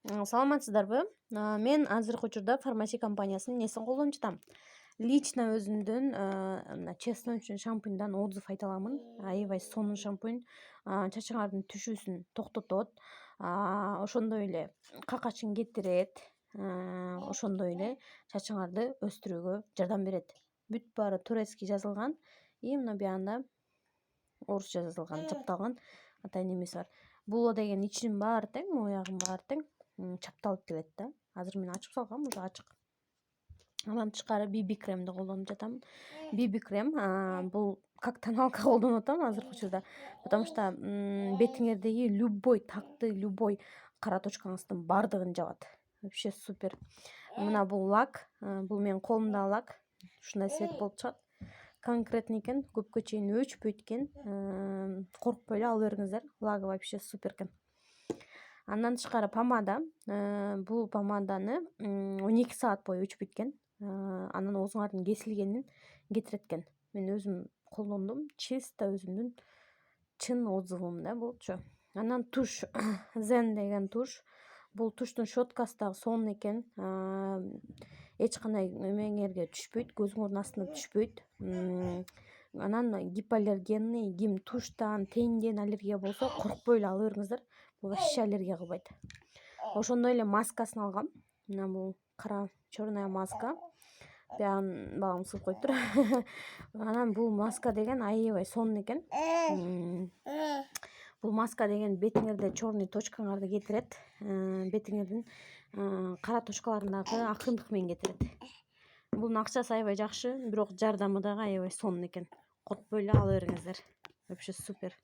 Саламатсыздарбы? Мен азыркы учурда фармасия компаниясынын несин колдонуп жатам. Лично өзүмдүн мына честный шампуньдан отзыв айта аламын. Аябай сонун шампунь, чачыңардын түшүүсүн токтотот, ошондой эле какачын кетирет, ошондой эле чачыңарды өстүрүүгө жардам берет. Бүт баары турецкий жазылган, и мына буягында орусча жазылган, чапталган атайын эмеси бар. Бул деген ичинин баары тең, моягынын баары тең чапталып келет да. Азыр мен ачып салгам, уже ачык. Андан тышкары BB кремди колдонуп жатам. BB крем бул как тоналка колдонуп атам азыркы учурда, потому что бетиңердеги любой такты, любой кара точкаңыздын баардыгын жабат. Вообще супер. Мына бул лак, бул менин колумдагы лак. Ушундай свет болуп чыгат. Конкретный экен, көпкө чейин өчпөйт экен. Коркпой эле ала бериңиздер. Лагы вообще супер экен. Андан тышкары помада. Бул помаданы 12 саат бою өчпөйт экен. Анан оозуңардын кесилгенин кетирет экен. Мен өзүм колдондум, чисто өзүмдүн чын отзывым да болчу. Анан туш, Zen деген туш. Бул туштун щеткасы дагы сонун экен. Эч кандай эмеңерге түшпөйт, көзүңөрдүн астына түшпөйт. Анан гипоаллергенный, ким туштан, тенден аллергия болсо коркпой эле ала бериңиздер. Бул вообще аллергия кылбайт. Ошондой эле маскасын алгам. Мына бул кара черная маска. Буягын багым сызып коюптур. Анан бул маска деген аябай сонун экен. Бул маска деген бетиңерде черный точкаңарды кетирет. Бетиңердин кара точкаларындагы акырындык менен кетирет. Бунун акчасы аябай жакшы, бирок жардамы дагы аябай сонун экен. Коркпой эле ала бериңиздер. Вообще супер.